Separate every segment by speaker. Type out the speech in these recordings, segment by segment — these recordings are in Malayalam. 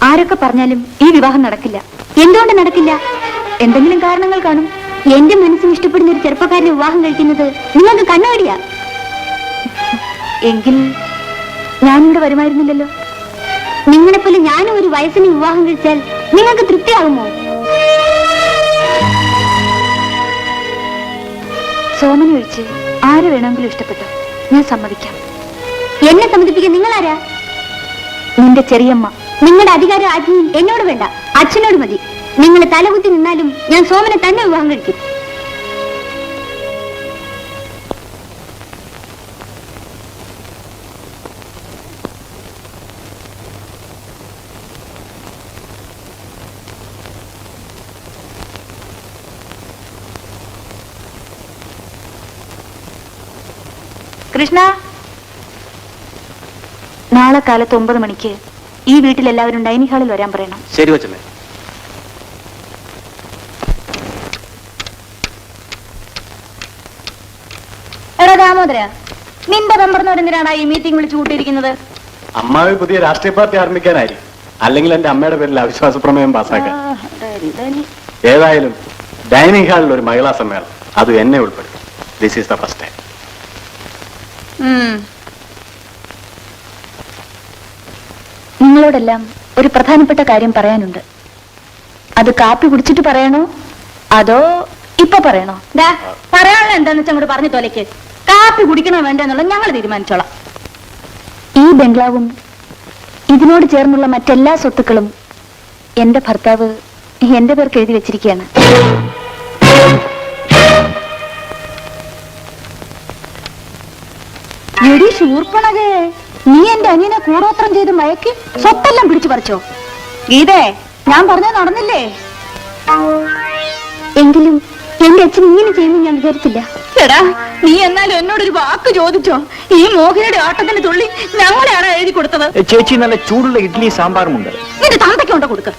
Speaker 1: ആരൊക്കെ പറഞ്ഞാലും ഈ വിവാഹം നടക്കില്ല. എന്തുകൊണ്ട് നടക്കില്ല? എന്തെങ്കിലും കാരണങ്ങൾ കാണും. എന്റെ മനസ്സിന് ഇഷ്ടപ്പെടുന്ന ഒരു ചെറുപ്പക്കാരനെ വിവാഹം കഴിക്കുന്നത് നിങ്ങൾക്ക് കണ്ണുകടിയാ. എങ്കിൽ ഞാനിവിടെ വരുമായിരുന്നില്ലല്ലോ. നിങ്ങളെപ്പോലെ ഞാനും ഒരു വയസ്സിന് വിവാഹം കഴിച്ചാൽ നിങ്ങൾക്ക് തൃപ്തിയാകുമോ? സോമനെ ഒഴിച്ച് ആര് വേണമെങ്കിലും ഇഷ്ടപ്പെട്ടു, ഞാൻ സമ്മതിക്കാം. എന്നെ സമ്മതിപ്പിക്കാൻ നിങ്ങളാരാ? നിന്റെ ചെറിയമ്മ. നിങ്ങളുടെ അധികാരം ആജ്ഞയും എന്നോട് വേണ്ട, അച്ഛനോട് മതി. നിങ്ങൾ തലകുത്തി നിന്നാലും ഞാൻ സോമനെ തന്നെ വിവാഹം കഴിക്കും. കൃഷ്ണ, നാളെ കാലത്ത് 9 മണിക്ക് ഈ വീട്ടിലെല്ലാവരും ഡൈനിങ് ഹാളിൽ വരാൻ പറയണം.
Speaker 2: ശരി വച്ചമ്മേ.
Speaker 1: എടാ ദാമോദര, നിന്റെ മെമ്പറിനോട് എന്തിനാണ് ഈ മീറ്റിംഗ് വിളിച്ചു കൂട്ടിയിരിക്കുന്നത്?
Speaker 2: അമ്മാവി പുതിയ രാഷ്ട്രീയ പാർട്ടി ആരംഭിക്കാനായിരിക്കും, അല്ലെങ്കിൽ എന്റെ അമ്മയുടെ പേരിൽ അവിശ്വാസ പ്രമേയം പാസ്സാക്കാൻ. ഏതായാലും ഡൈനിങ് ഹാളിൽ ഒരു മഹിളാ സമ്മേളനം, അത് എന്നെ ഉൾപ്പെടും. This is the first time.
Speaker 1: നിങ്ങളോടെല്ലാം ഒരു പ്രധാനപ്പെട്ട കാര്യം പറയാനുണ്ട്. അത് കാപ്പി കുടിച്ചിട്ട് പറയണോ അതോ ഇപ്പൊ പറയണോ? പറയാനുള്ള എന്താന്ന് വെച്ചാൽ അങ്ങോട്ട് പറഞ്ഞു തോലയ്ക്ക്. കാപ്പി കുടിക്കണോ വേണ്ട എന്നുള്ളത് ഞങ്ങൾ തീരുമാനിച്ചോളാം. ഈ ബംഗ്ലാവും ഇതിനോട് ചേർന്നുള്ള മറ്റെല്ലാ സ്വത്തുക്കളും എന്റെ ഭർത്താവ് എന്റെ പേർക്ക് എഴുതി വെച്ചിരിക്കുകയാണ്. എടി ശൂർപ്പണകേ, നീ എന്റെ അനിയനെ കൂടോത്രം ചെയ്ത് മയക്കി സ്വത്തെല്ലാം പിടിച്ചു പറിച്ചോ? ഗീതേ, ഞാൻ പറഞ്ഞത് നടന്നില്ലേ? എങ്കിലും എന്റെ അച്ഛൻ ഇങ്ങനെ ചെയ്യുമെന്ന് ഞാൻ വിചാരിച്ചില്ല. എടാ, നീ എന്നാലും എന്നോടൊരു വാക്ക് ചോദിച്ചോ? ഈ മോഹിനിയുടെ ആട്ടത്തിന് തുള്ളി ഞങ്ങളെയാണ് എഴുതി കൊടുത്തത്.
Speaker 3: ചേച്ചി, നല്ല ചൂടുള്ള ഇഡ്ഡലി സാമ്പാറും ഉണ്ട്.
Speaker 1: നിന്റെ തന്തയ്ക്കുണ്ടോ കൊടുക്ക.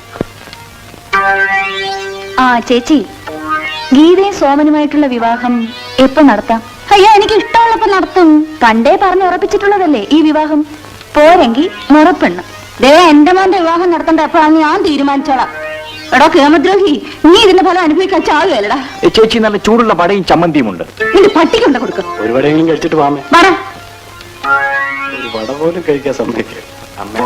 Speaker 1: ആ ചേച്ചി, ഗീതയും സോമനുമായിട്ടുള്ള വിവാഹം എപ്പോ നടത്താം? അയ്യോ, എനിക്ക് ഇഷ്ടമുള്ളപ്പോ നടത്തും. പണ്ടേ പറഞ്ഞ് ഉറപ്പിച്ചിട്ടുള്ളതല്ലേ ഈ വിവാഹം. പോരെങ്കിൽ മുറപ്പെണ്ണ്. ദേ, എന്റെ മോന്റെ വിവാഹം നടത്തേണ്ട എപ്പോഴാണ് ഞാൻ തീരുമാനിച്ചോളാം. എടാ കേമദ്രോഹി, നീ ഇതിന്റെ ഫലം അനുഭവിക്കാൻ ചാകുകയല്ലടാ.
Speaker 3: ചേച്ചി, നല്ല ചൂടുള്ള വടയും ചമ്മന്തിയും ഉണ്ട്.
Speaker 1: നിന്റെ പട്ടിക്കുണ്ട കൊടുക്ക.
Speaker 2: ഒരു വടയെങ്കിലും കഴിച്ചിട്ട് വാമേ.
Speaker 1: വട
Speaker 2: ഒരു വട പോലും കഴിക്കാൻ സമ്മതിക്കുക. അമ്മ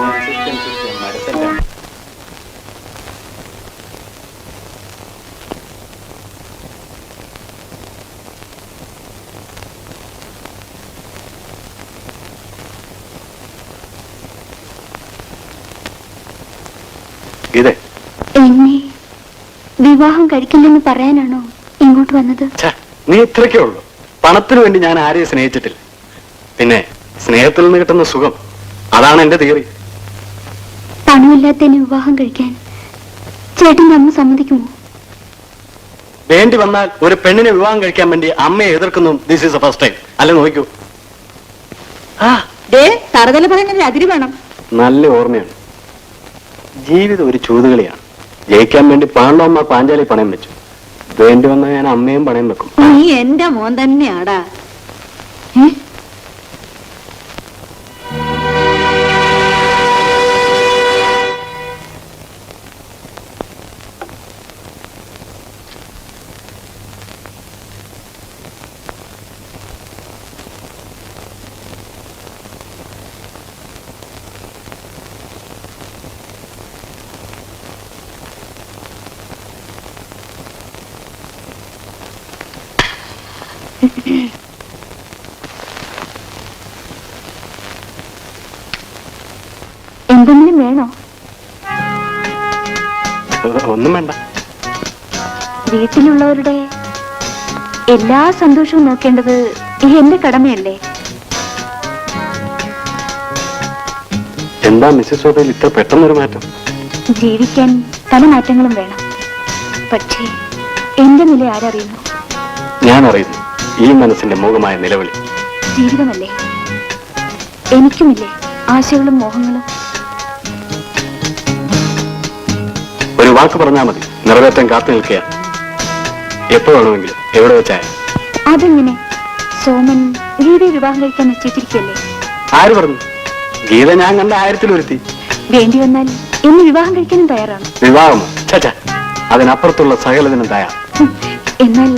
Speaker 2: ഇതേ
Speaker 1: എന്നെ വിവാഹം കഴിക്കില്ലെന്ന് പറയാനാണോ ഇങ്ങോട്ട് വന്നത്?
Speaker 2: നീ ഇത്രയ്ക്കേ ഉള്ളൂ. പണത്തിനു വേണ്ടി ഞാൻ ആരെയും സ്നേഹിച്ചിട്ടില്ല. പിന്നെ സ്നേഹത്തിൽ നിന്ന് കിട്ടുന്ന സുഖം, അതാണ് എന്റെ തിയറി.
Speaker 1: പണമില്ലാത്തതിന് വിവാഹം കഴിക്കാൻ ചേട്ടന്റെ അമ്മ സമ്മതിക്കുമോ?
Speaker 2: വേണ്ടി വന്നാൽ ഒരു പെണ്ണിനെ വിവാഹം കഴിക്കാൻ വേണ്ടി അമ്മയെ എതിർക്കുന്നു. This is the first time. അല്ല, നോക്കൂ.
Speaker 1: തറുതല പറയുന്നതിന് അതിര് വേണം.
Speaker 2: നല്ല ഓർമ്മയാണ്. ജീവിതം ഒരു ചൂതുകളിയാണ്. ജയിക്കാൻ വേണ്ടി പാണ്ഡവന്മാർ പാഞ്ചാലി പണയം വെച്ചു. വേണ്ടി വന്നാൽ ഞാൻ അമ്മയും പണയം വെക്കും.
Speaker 1: നീ എന്റെ മോൻ തന്നെയാടാ. എന്തെങ്കിലും വേണോ?
Speaker 2: ഒന്നും വേണ്ട.
Speaker 1: വീട്ടിലുള്ളവരുടെ എല്ലാ സന്തോഷവും നോക്കേണ്ടത് എന്റെ കടമയല്ലേ?
Speaker 2: എന്താ മിസ്സസ് ശോഭയിൽ ഇത്ര പെട്ടെന്നൊരു മാറ്റം?
Speaker 1: ജീവിക്കാൻ പല മാറ്റങ്ങളും വേണം. പക്ഷേ എന്റെ നില ആരറിയുന്നു?
Speaker 2: ഞാൻ അറിയുന്നു. ഈ മനസ്സിന്റെ മോഹമായ നിലവിളി.
Speaker 1: ജീവിതമല്ലേ, എനിക്കുമില്ലേ ആശകളും മോഹങ്ങളും.
Speaker 2: ഒരു വാക്ക് പറഞ്ഞാൽ മതി, നിറവേറ്റാൻ കാത്തു നിൽക്കുക. എപ്പോ വേണമെങ്കിലും എവിടെ വെച്ചായ.
Speaker 1: അതെങ്ങനെ? സോമൻ ഗീതയെ വിവാഹം കഴിക്കാൻ നിശ്ചയിച്ചിരിക്കല്ലേ?
Speaker 2: ആര് പറഞ്ഞു? ഗീത ഞാൻ കണ്ട 1000-ൽ ഒരുത്തി.
Speaker 1: വേണ്ടി വന്നാൽ എന്നെ വിവാഹം കഴിക്കാനും തയ്യാറാണ്.
Speaker 2: വിവാഹമോ? ചാച്ചാ, അതിനപ്പുറത്തുള്ള സകലതിനും തയ്യാർ.
Speaker 1: എന്നാൽ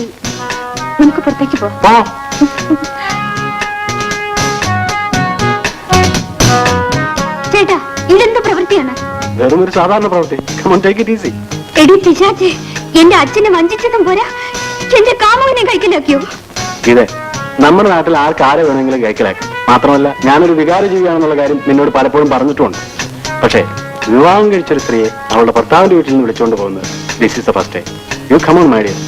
Speaker 1: നമുക്ക് പുറത്തേക്ക് പോവാം. ചേട്ടാ, ഇതെന്ത് പ്രവൃത്തിയാണ്?
Speaker 2: വെറും ഒരു സാധാരണ പ്രവൃത്തി. Come on, take it easy.
Speaker 1: എടി പിശാചേ, എന്റെ അച്ഛനെ വഞ്ചിച്ചതും പോരാ, എന്റെ കാമുകനെ കൈക്കലാക്കിയോ?
Speaker 2: ഇതെ, നമ്മുടെ നാട്ടിൽ ആർക്ക് ആരെ വേണമെങ്കിലും കൈക്കലാക്കാം. മാത്രമല്ല, ഞാനൊരു വികാര ജീവിയാണെന്നുള്ള കാര്യം നിന്നോട് പലപ്പോഴും പറഞ്ഞിട്ടുമുണ്ട്. പക്ഷേ വിവാഹം കഴിച്ചൊരു സ്ത്രീയെ അവളുടെ ഭർത്താവിന്റെ വീട്ടിൽ നിന്ന് വിളിച്ചുകൊണ്ട് പോകുന്നത് this is the first time. You come on my dear.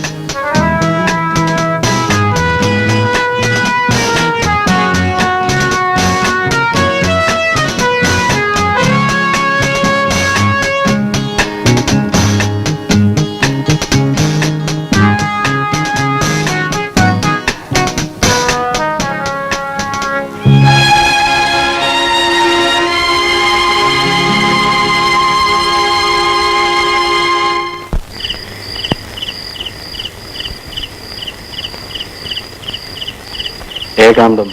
Speaker 2: ഏകാന്തം,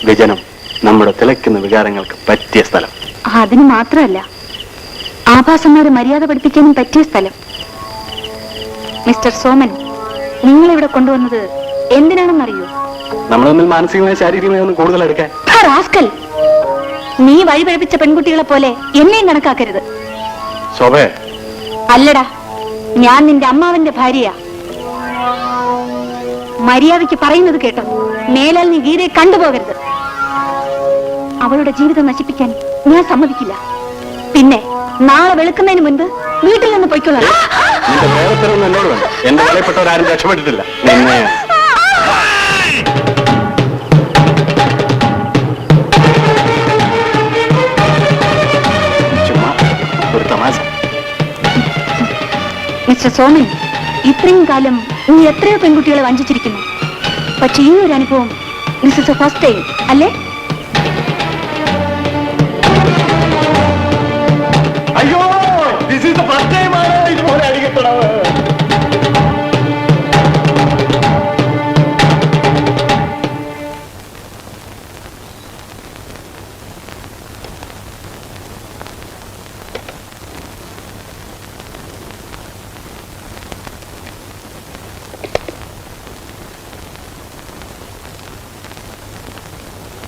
Speaker 2: വിജനം, നമ്മുടെ തിളയ്ക്കുന്ന വികാരങ്ങൾക്ക് പറ്റിയ സ്ഥലം.
Speaker 1: അതിന് മാത്രമല്ല, ആഭാസന്മാരെ മര്യാദ പഠിപ്പിക്കാനും പറ്റിയ സ്ഥലം. മിസ്റ്റർ സോമൻ, നിങ്ങളിവിടെ കൊണ്ടുവന്നത് എന്തിനാണെന്നറിയോ?
Speaker 2: നമ്മൾ തമ്മിൽ മാനസികമായ ശാരീരികമായി ഒന്നും കൂടുതൽ എടുക്കാൻ.
Speaker 1: റാസ്കൽ, നീ വഴി പഠിപ്പിച്ച പെൺകുട്ടികളെ പോലെ എന്നെയും കണക്കാക്കരുത്.
Speaker 2: ശോഭേ,
Speaker 1: അല്ലടാ, ഞാൻ നിന്റെ അമ്മാവന്റെ ഭാര്യയാ. മര്യാദയ്ക്ക് പറയുന്നത് കേട്ടോ. മേലാൽ നീ ഗീതയെ കണ്ടുപോകരുത്. അവളുടെ ജീവിതം നശിപ്പിക്കാൻ ഞാൻ സമ്മതിക്കില്ല. പിന്നെ നാളെ വെളുക്കുന്നതിന് മുൻപ് വീട്ടിൽ നിന്ന് പൊയ്ക്കൊള്ളാം.
Speaker 2: നിന്റെ പ്രേമത്തിലൊന്നും എന്നോട് വേണ്ട. എന്റെ വിലപ്പെട്ടവരാരും രക്ഷപ്പെട്ടിട്ടില്ല. നിന്നെ ചുമ്മാ ഒരു തമാശ.
Speaker 1: മിസ്റ്റർ സോമൻ, ഇത്രയും കാലം നീ എത്രയോ പെൺകുട്ടികളെ വഞ്ചിച്ചിരിക്കുന്നു. പക്ഷെ ഈ ഒരു അനുഭവം this is the first time, അല്ലേ?
Speaker 2: അയ്യോ, this is the first time ആണ് ഇതുപോലെ അടിക്കപ്പെടാവ്.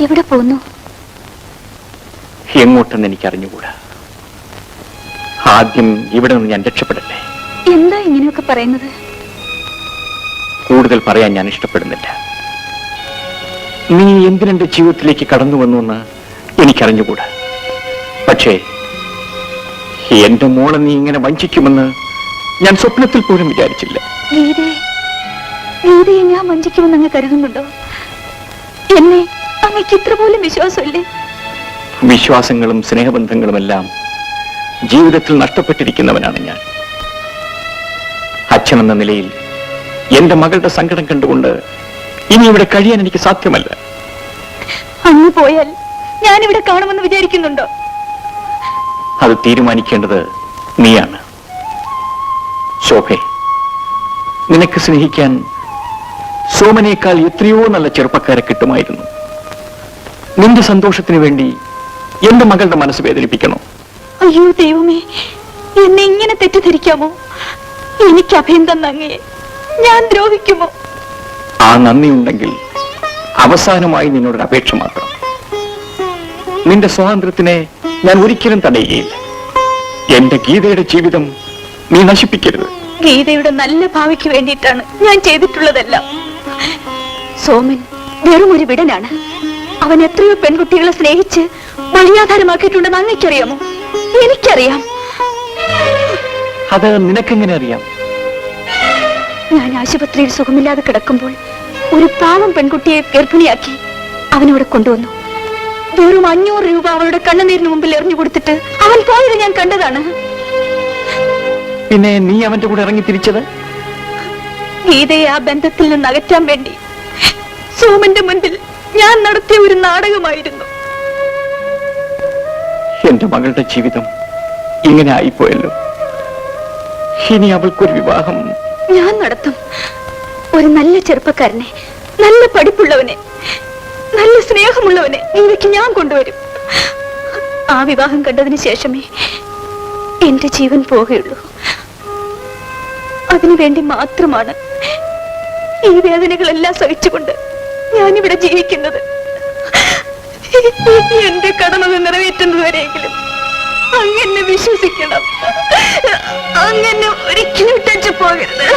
Speaker 1: എവിടെ പോകുന്നു?
Speaker 3: എങ്ങോട്ടെന്ന് എനിക്ക് അറിഞ്ഞുകൂടാ. ആദ്യം ഇവിടെ നിന്ന് ഞാൻ രക്ഷപ്പെടട്ടെ.
Speaker 1: എന്താ ഇങ്ങനെയൊക്കെ പറയുന്നത്?
Speaker 3: കൂടുതൽ പറയാൻ ഞാൻ ഇഷ്ടപ്പെടുന്നില്ല. നീ എന്തിനെന്റെ ജീവിതത്തിലേക്ക് കടന്നു വന്നു എന്ന് എനിക്കറിഞ്ഞുകൂടാ. പക്ഷേ എന്റെ മോളെ നീ ഇങ്ങനെ വഞ്ചിക്കുമെന്ന് ഞാൻ സ്വപ്നത്തിൽ പോലും വിചാരിച്ചില്ല.
Speaker 1: ഗീതയെ ഞാൻ വഞ്ചിക്കുമെന്ന് അങ്ങ് കരുതുന്നുണ്ടോ? എന്നെ അങ്ങക്ക് ഇത്ര പോലും വിശ്വാസമില്ലേ?
Speaker 3: വിശ്വാസങ്ങളും സ്നേഹബന്ധങ്ങളുമെല്ലാം ജീവിതത്തിൽ നഷ്ടപ്പെട്ടിരിക്കുന്നവനാണ് ഞാൻ. അച്ഛനെന്ന നിലയിൽ എന്റെ മകളുടെ സങ്കടം കണ്ടുകൊണ്ട് ഇനി ഇവിടെ കഴിയാൻ എനിക്ക് സാധ്യമല്ല.
Speaker 1: അങ്ങ് പോയാൽ ഞാനിവിടെ കാണുമെന്ന് വിചാരിക്കുന്നുണ്ടോ?
Speaker 3: അത് തീരുമാനിക്കേണ്ടത് നീയാണ്. ശോഭേ, നിനക്ക് സ്നേഹിക്കാൻ സോമനേക്കാൾ എത്രയോ നല്ല ചെറുപ്പക്കാരെ കിട്ടുമായിരുന്നു. നിന്റെ സന്തോഷത്തിന് വേണ്ടി എന്റെ മകളുടെ മനസ്സ് വേദനിപ്പിക്കണോ?
Speaker 1: അയ്യോ ദൈവമേ, എന്നെ ഇങ്ങനെ തെറ്റിദ്ധരിക്കാമോ? എനിക്ക് അഭയം തന്ന അങ്ങയെ ഞാൻ ദ്രോഹിക്കുമോ?
Speaker 3: ആ നന്ദിയുണ്ടെങ്കിൽ അവസാനമായി നിന്നോടൊരു അപേക്ഷ മാത്രം. നിന്റെ സ്വാതന്ത്ര്യത്തിനെ ഞാൻ ഒരിക്കലും തടയുകയില്ല. എന്റെ ഗീതയുടെ ജീവിതം നീ നശിപ്പിക്കരുത്.
Speaker 1: ഗീതയുടെ നല്ല ഭാവിക്ക് വേണ്ടിയിട്ടാണ് ഞാൻ ചെയ്തിട്ടുള്ളതെല്ലാം. സോമൻ വെറും ഒരു വിടനാണ്. അവൻ എത്രയോ പെൺകുട്ടികളെ സ്നേഹിച്ച് വഴിയാധാരമാക്കിയിട്ടുണ്ടെന്ന് അങ്ങേക്കറിയാമോ? എനിക്കറിയാം.
Speaker 3: അത് നിനക്കെങ്ങനെ അറിയാം?
Speaker 1: ഞാൻ ആശുപത്രിയിൽ സുഖമില്ലാതെ കിടക്കുമ്പോൾ ഒരു പാവം പെൺകുട്ടിയെ ഗർഭിണിയാക്കി അവനവിടെ കൊണ്ടുവന്നു. വെറും 500 രൂപ അവളുടെ കണ്ണുനീരിന് മുമ്പിൽ എറിഞ്ഞു കൊടുത്തിട്ട് അവൻ പോയത് ഞാൻ കണ്ടതാണ്.
Speaker 3: പിന്നെ നീ അവന്റെ കൂടെ ഇറങ്ങി തിരിച്ചത്?
Speaker 1: ഗീതയെ ആ ബന്ധത്തിൽ നിന്ന് അകറ്റാൻ വേണ്ടി സോമന്റെ മുൻപിൽ ഞാൻ നടത്തിയ ഒരു നാടകമായിരുന്നു.
Speaker 3: എന്റെ മകളുടെ ജീവിതം ഇങ്ങനെ ആയിപ്പോയല്ലോ. ഇനി അവൾക്കൊരു വിവാഹം
Speaker 1: ഞാൻ നടത്തും. ഒരു നല്ല ചെറുപ്പക്കാരനെ, നല്ല പഠിപ്പുള്ളവനെ, നല്ല സ്നേഹമുള്ളവനെ ഇവയ്ക്ക് ഞാൻ കൊണ്ടുവരും. ആ വിവാഹം കണ്ടതിന് ശേഷമേ എന്റെ ജീവൻ പോകുകയുള്ളൂ. അതിനു വേണ്ടി മാത്രമാണ് ഈ വേദനകളെല്ലാം സഹിച്ചുകൊണ്ട് ഞാനിവിടെ ജീവിക്കുന്നത്. എന്റെ കടമകൾ നിറവേറ്റുന്നതുവരെയെങ്കിലും അങ്ങനെ വിശ്വസിക്കണം. അങ്ങനെ ഒരിക്കലും ടച്ച് പോകരുത്.